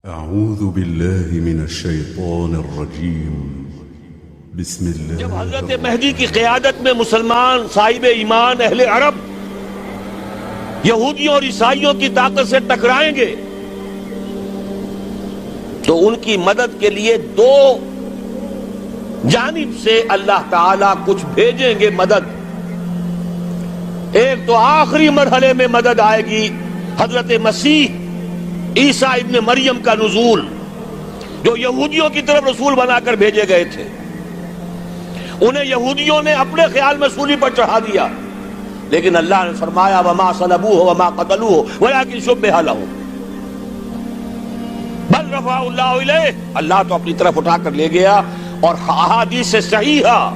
اعوذ باللہ من الشیطان الرجیم بسم اللہ جب حضرت مہدی کی قیادت میں مسلمان صاحب ایمان اہل عرب یہودیوں اور عیسائیوں کی طاقت سے ٹکرائیں گے تو ان کی مدد کے لیے دو جانب سے اللہ تعالیٰ کچھ بھیجیں گے مدد. ایک تو آخری مرحلے میں مدد آئے گی حضرت مسیح عیسیٰ ابن مریم کا نزول، جو یہودیوں کی طرف رسول بنا کر بھیجے گئے تھے. انہیں یہودیوں نے اپنے خیال میں سولی پر چڑھا دیا، لیکن اللہ نے فرمایا وما صلبوہ وما قتلوہ ولکن شبہ لہم بل رفعہ اللہ الیہ. اللہ تو اپنی طرف اٹھا کر لے گیا. اور احادیث صحیحہ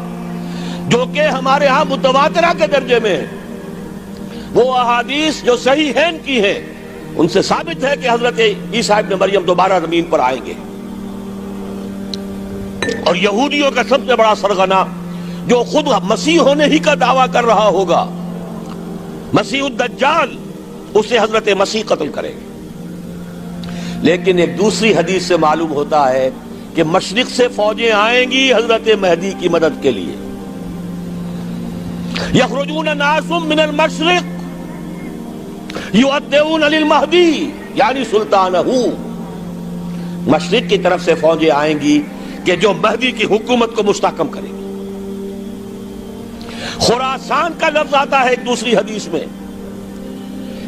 جو کہ ہمارے ہاں متواترہ کے درجے میں وہ احادیث جو صحیحین کی ہیں، ان سے ثابت ہے کہ حضرت عیسیٰ ابن مریم دوبارہ زمین پر آئیں گے. اور یہودیوں کا سب سے بڑا سرغنہ جو خود مسیح ہونے ہی کا دعویٰ کر رہا ہوگا، مسیح الدجال، اسے حضرت مسیح قتل کریں گے. لیکن ایک دوسری حدیث سے معلوم ہوتا ہے کہ مشرق سے فوجیں آئیں گی حضرت مہدی کی مدد کے لیے. یخرجون ناس من المشرق یؤدون للمہدی یعنی سلطانہ. مشرق کی طرف سے فوجیں آئیں گی کہ جو مہدی کی حکومت کو مستحکم کریں گی. خراسان کا لفظ آتا ہے ایک دوسری حدیث میں.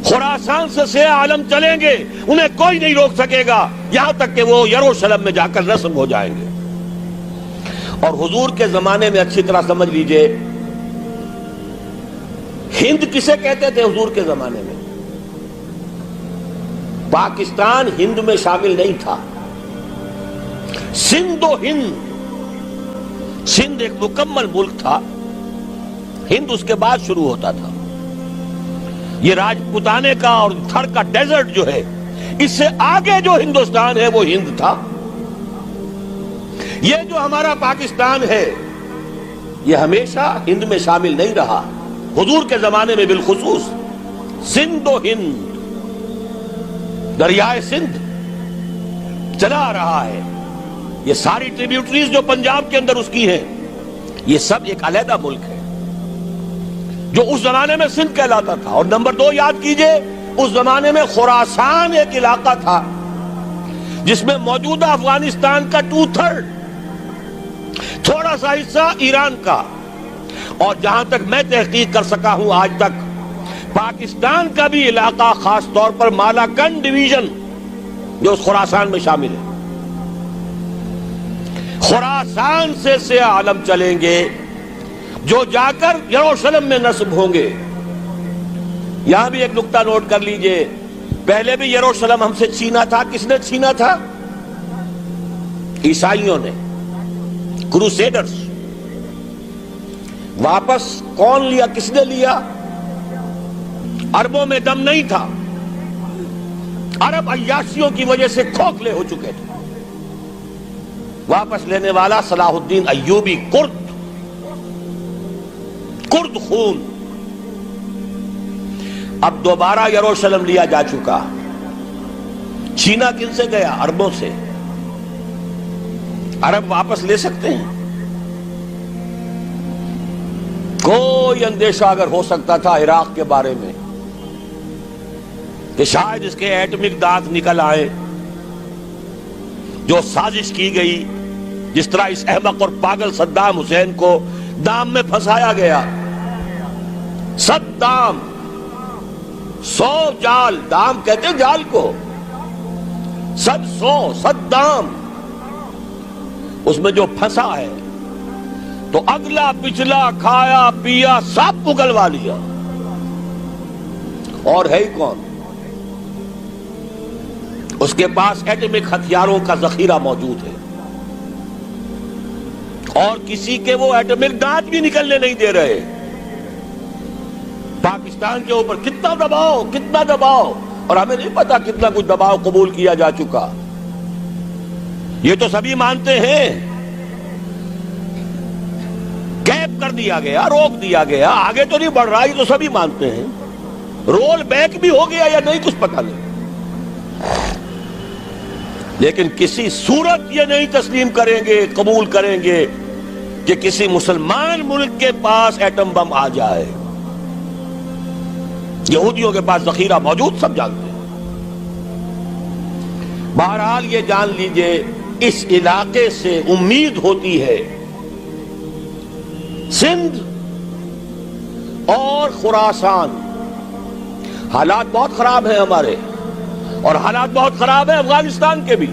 خراسان سے سیاہ عالم چلیں گے، انہیں کوئی نہیں روک سکے گا یہاں تک کہ وہ یروشلم میں جا کر رسم ہو جائیں گے. اور حضور کے زمانے میں اچھی طرح سمجھ لیجئے، ہند کسے کہتے تھے حضور کے زمانے میں؟ پاکستان ہند میں شامل نہیں تھا. سندھ و ہند، سندھ ایک مکمل ملک تھا، ہند اس کے بعد شروع ہوتا تھا. یہ راجپوتانے کا اور تھر کا ڈیزرٹ جو ہے، اس سے آگے جو ہندوستان ہے وہ ہند تھا. یہ جو ہمارا پاکستان ہے یہ ہمیشہ ہند میں شامل نہیں رہا. حضور کے زمانے میں بالخصوص سندھ و ہند، دریائے سندھ چلا آ رہا ہے. یہ ساری ٹریبیوٹریز جو پنجاب کے اندر اس کی ہیں، یہ سب ایک علیحدہ ملک ہے جو اس زمانے میں سندھ کہلاتا تھا. اور نمبر دو یاد کیجئے، اس زمانے میں خراسان ایک علاقہ تھا جس میں موجودہ افغانستان کا 2/3، تھوڑا سا حصہ ایران کا، اور جہاں تک میں تحقیق کر سکا ہوں آج تک پاکستان کا بھی علاقہ، خاص طور پر مالاکنڈ ڈویژن جو اس خراسان میں شامل ہے. خراسان سے سیاہ عالم چلیں گے جو جا کر یروشلم میں نصب ہوں گے. یہاں بھی ایک نقطہ نوٹ کر لیجئے، پہلے بھی یروشلم ہم سے چھینا تھا. کس نے چھینا تھا؟ عیسائیوں نے، کروسیڈرز. واپس کون لیا؟ کس نے لیا؟ عربوں میں دم نہیں تھا، عرب عیاشیوں کی وجہ سے کھوکھلے ہو چکے تھے. واپس لینے والا صلاح الدین ایوبی، کرد خون. اب دوبارہ یروشلم لیا جا چکا. چھینا کن سے گیا؟ عربوں سے. عرب واپس لے سکتے ہیں؟ کوئی اندیشہ اگر ہو سکتا تھا عراق کے بارے میں کہ شاید اس کے ایٹمک دانت نکل آئے، جو سازش کی گئی، جس طرح اس احمق اور پاگل صدام حسین کو دام میں پھنسایا گیا. صدام 100 جال، دام کہتے ہیں جال کو، صدام اس میں جو پھنسا ہے تو اگلا پچھلا کھایا پیا سب پگلوا لیا. اور ہے ہی کون؟ اس کے پاس ایٹمک ہتھیاروں کا ذخیرہ موجود ہے، اور کسی کے وہ ایٹمک دانت بھی نکلنے نہیں دے رہے. پاکستان کے اوپر کتنا دباؤ، اور ہمیں نہیں پتا کتنا کچھ دباؤ قبول کیا جا چکا. یہ تو سبھی مانتے ہیں. کیپ کر دیا گیا، روک دیا گیا، آگے تو نہیں بڑھ رہا، یہ تو سبھی مانتے ہیں. رول بیک بھی ہو گیا یا نہیں کچھ پتہ نہیں. لیکن کسی صورت یہ نہیں تسلیم کریں گے، قبول کریں گے کہ کسی مسلمان ملک کے پاس ایٹم بم آ جائے۔ یہودیوں کے پاس ذخیرہ موجود، سب جانتے ہیں۔ بہرحال یہ جان لیجئے اس علاقے سے امید ہوتی ہے سندھ اور خراسان، حالات بہت خراب ہیں ہمارے، اور حالات بہت خراب ہیں افغانستان کے بھی،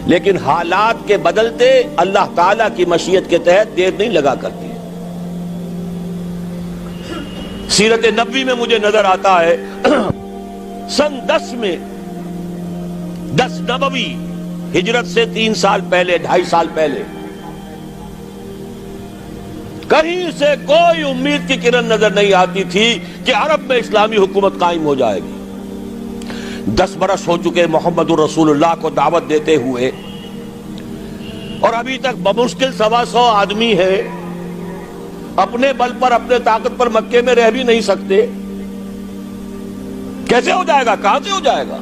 لیکن حالات کے بدلتے اللہ تعالیٰ کی مشیت کے تحت دیر نہیں لگا کرتی۔ سیرت نبوی میں مجھے نظر آتا ہے سن 10 میں، 10 نبوی، ہجرت سے 3 سال پہلے، 2.5 سال پہلے، کہیں سے کوئی امید کی کرن نظر نہیں آتی تھی کہ عرب میں اسلامی حکومت قائم ہو جائے گی۔ 10 برس ہو چکے محمد الرسول اللہ کو دعوت دیتے ہوئے، اور ابھی تک بمشکل 125 آدمی ہے، اپنے بل پر، اپنے طاقت پر مکے میں رہ بھی نہیں سکتے۔ کیسے ہو جائے گا؟ کہاں سے ہو جائے گا؟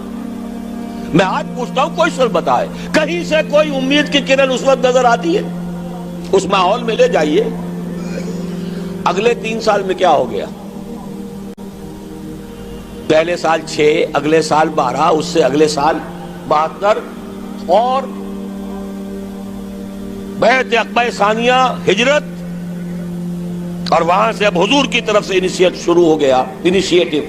میں آج پوچھتا ہوں، کوئی شخص بتائے، کہیں سے کوئی امید کی کرن اس وقت نظر آتی ہے؟ اس ماحول میں لے جائیے۔ اگلے 3 سال میں کیا ہو گیا؟ پہلے سال 6، اگلے سال 12، اس سے اگلے سال 72، اور بیعت عقبہ ثانیہ، ہجرت، اور وہاں سے اب حضور کی طرف سے انیشیٹ شروع ہو گیا، انیشیٹو۔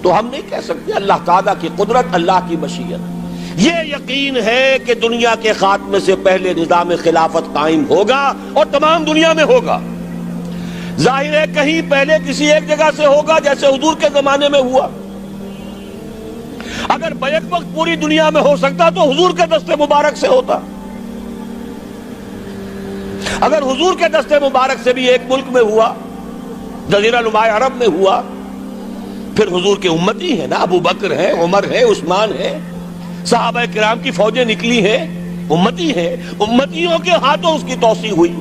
تو ہم نہیں کہہ سکتے، اللہ تعالیٰ کی قدرت، اللہ کی مشیت۔ یہ یقین ہے کہ دنیا کے خاتمے سے پہلے نظام خلافت قائم ہوگا، اور تمام دنیا میں ہوگا۔ ظاہر ہے کہیں پہلے کسی ایک جگہ سے ہوگا، جیسے حضور کے زمانے میں ہوا۔ اگر بیک وقت پوری دنیا میں ہو سکتا تو حضور کے دست مبارک سے ہوتا۔ اگر حضور کے دست مبارک سے بھی ایک ملک میں ہوا، جزیرہ نما عرب میں ہوا، پھر حضور کے امتی ہیں نا، ابو بکر ہیں، عمر ہے، عثمان ہے، صحابہ کرام کی فوجیں نکلی ہیں، امتی ہیں، امتیوں کے ہاتھوں اس کی توسیع ہوئی۔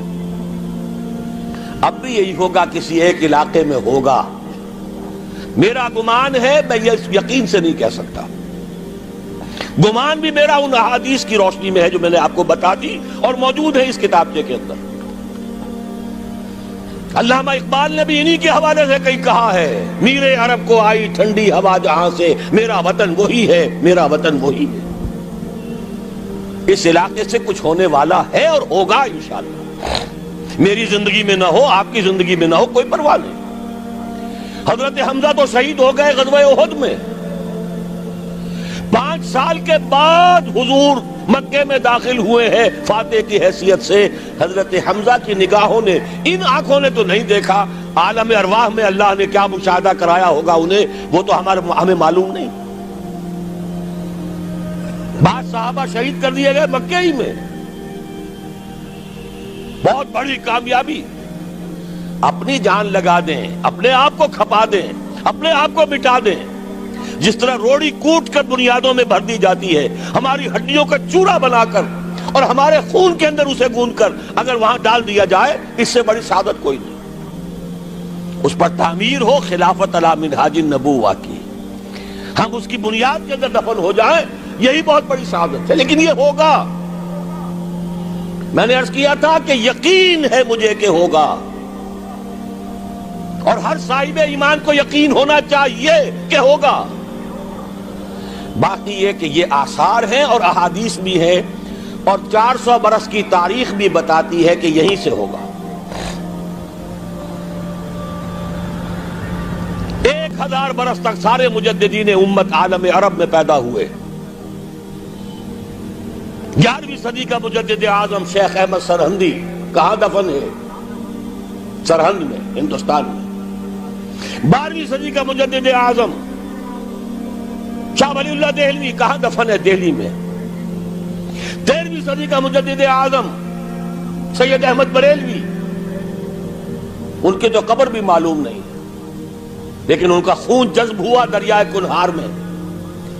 اب بھی یہی ہوگا، کسی ایک علاقے میں ہوگا۔ میرا گمان ہے، میں یہ یقین سے نہیں کہہ سکتا، گمان بھی میرا ان احادیث کی روشنی میں ہے جو میں نے آپ کو بتا دی اور موجود ہے اس کتابچے کے اندر۔ علامہ اقبال نے بھی انہی کے حوالے سے کہیں کہا ہے، میرے عرب کو آئی ٹھنڈی ہوا جہاں سے، میرا وطن وہی ہے، میرا وطن وہی ہے۔ اس علاقے سے کچھ ہونے والا ہے اور ہوگا انشاءاللہ۔ میری زندگی میں نہ ہو، آپ کی زندگی میں نہ ہو، کوئی پرواہ نہیں۔ حضرت حمزہ تو شہید ہو گئے غزوہ احد میں۔ 5 سال کے بعد حضور مکے میں داخل ہوئے ہیں فاتح کی حیثیت سے۔ حضرت حمزہ کی نگاہوں نے، ان آنکھوں نے تو نہیں دیکھا، عالم ارواح میں اللہ نے کیا مشاہدہ کرایا ہوگا انہیں، وہ تو ہمیں معلوم نہیں۔ بعض صحابہ شہید کر دیے گئے مکے ہی میں۔ بہت بڑی کامیابی۔ اپنی جان لگا دیں، اپنے آپ کو کھپا دیں، اپنے آپ کو مٹا دیں۔ جس طرح روڑی کوٹ کر بنیادوں میں بھر دی جاتی ہے، ہماری ہڈیوں کا چورا بنا کر اور ہمارے خون کے اندر اسے گوندھ کر اگر وہاں ڈال دیا جائے، اس سے بڑی سعادت کوئی نہیں۔ اس پر تعمیر ہو خلافت علی منہاج النبوہ کی، ہم اس کی بنیاد کے اندر دفن ہو جائیں، یہی بہت بڑی سعادت ہے۔ لیکن یہ ہوگا، میں نے عرض کیا تھا کہ یقین ہے مجھے کہ ہوگا، اور ہر صاحب ایمان کو یقین ہونا چاہیے کہ ہوگا۔ باقی یہ کہ یہ آثار ہیں اور احادیث بھی ہیں، اور 400 برس کی تاریخ بھی بتاتی ہے کہ یہیں سے ہوگا۔ 1000 برس تک سارے مجددین امت عالم عرب میں پیدا ہوئے۔ 11ویں صدی کا مجدد اعظم شیخ احمد سرہندی کہاں دفن ہے؟ سرہند میں، ہندوستان میں۔ 12ویں صدی کا مجدد اعظم شاہ ولی اللہ دہلوی کہاں دفن ہے؟ دہلی میں۔ 13ویں صدی کا مجدد اعظم سید احمد بریلوی، ان کے تو قبر بھی معلوم نہیں، لیکن ان کا خون جذب ہوا دریائے کنہار میں،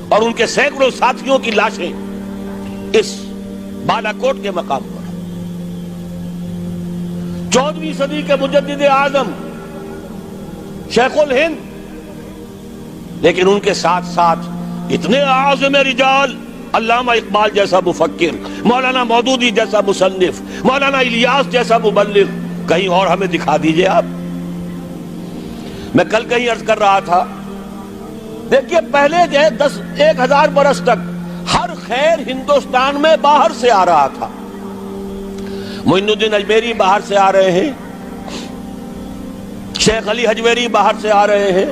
اور ان کے سینکڑوں ساتھیوں کی لاشیں اس بالا کوٹ کے مقام پر۔ 14ویں صدی کے مجدد اعظم شیخ الہند، لیکن ان کے ساتھ ساتھ اتنے اعظم رجال علامہ اقبال جیسا مفکر، مولانا مودودی جیسا مصنف، مولانا الیاس جیسا مبلغ کہیں اور ہمیں دکھا دیجئے آپ۔ میں کل کہیں عرض کر رہا تھا، دیکھیے پہلے جو ہے 1000 برس تک ہر خیر ہندوستان میں باہر سے آ رہا تھا۔ معین الدین اجمیری باہر سے آ رہے ہیں، شیخ علی حجویری باہر سے آ رہے ہیں،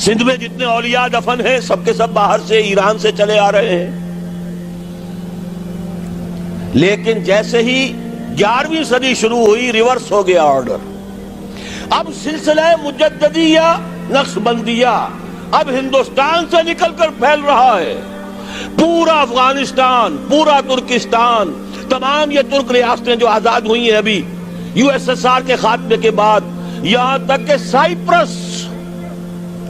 سندھ میں جتنے اولیاء دفن ہیں سب کے سب باہر سے، ایران سے چلے آ رہے ہیں۔ لیکن جیسے ہی 11ویں صدی شروع ہوئی ریورس ہو گیا آرڈر۔ اب سلسلہ مجددیہ نقشبندیہ اب ہندوستان سے نکل کر پھیل رہا ہے۔ پورا افغانستان، پورا ترکستان، تمام یہ ترک ریاستیں جو آزاد ہوئی ہیں ابھی USSR کے خاتمے کے بعد، یہاں تک کہ سائپرس،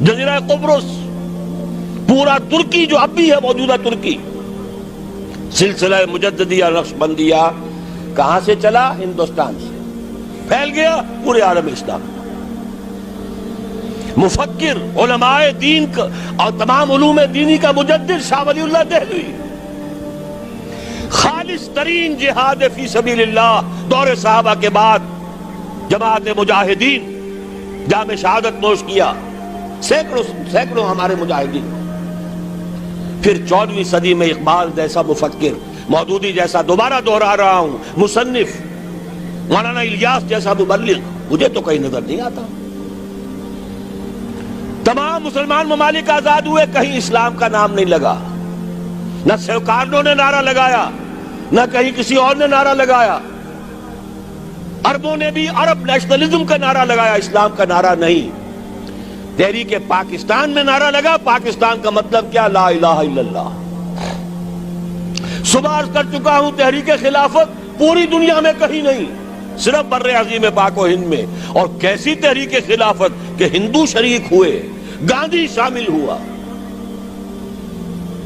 جزیرہ قبرص، پورا ترکی جو اب بھی ہے موجودہ ترکی، سلسلہ مجددیہ نقشبندیہ کہاں سے چلا؟ ہندوستان سے پھیل گیا پورے عالم اسلام۔ مفکر، علماء دین کا اور تمام علوم دینی کا مجدد شاہ ولی اللہ دہلوی، خالص ترین جہاد فی سبیل اللہ دور صحابہ کے بعد جماعت مجاہدین جام شہادت نوش کیا، سینکڑوں ہمارے مجاہدین۔ پھر 14ویں صدی میں اقبال جیسا مفکر، مودودی جیسا، دوبارہ دوہرا رہا ہوں، مصنف، مولانا الیاس جیسا مبلغ، مجھے تو کہیں نظر نہیں آتا۔ تمام مسلمان ممالک آزاد ہوئے، کہیں اسلام کا نام نہیں لگا، نہ سیوکارنوں نے نعرہ لگایا، نہ کہیں کسی اور نے نعرہ لگایا۔ عربوں نے بھی عرب نیشنلزم کا نعرہ لگایا، اسلام کا نعرہ نہیں۔ تحریک پاکستان میں نعرہ لگا، پاکستان کا مطلب کیا؟ لا الہ الا اللہ۔ صبح عرض کر چکا ہوں، تحریک خلافت پوری دنیا میں کہیں نہیں، صرف بر عظیم پاک و ہند میں۔ اور کیسی تحریک خلافت کہ ہندو شریک ہوئے، گاندھی شامل ہوا،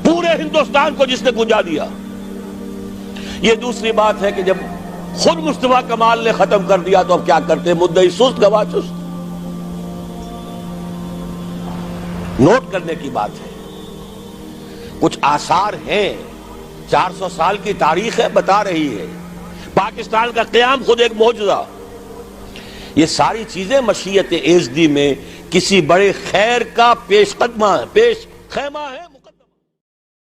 پورے ہندوستان کو جس نے گنجا دیا۔ یہ دوسری بات ہے کہ جب خود مصطفیٰ کمال نے ختم کر دیا تو اب کیا کرتے؟ مدعی سست گواہ چست۔ نوٹ کرنے کی بات ہے، کچھ آثار ہیں، 400 سال کی تاریخ ہے، بتا رہی ہے پاکستان کا قیام خود ایک معجزہ۔ یہ ساری چیزیں مشیت ایزدی میں کسی بڑے خیر کا پیش خیمہ ہے۔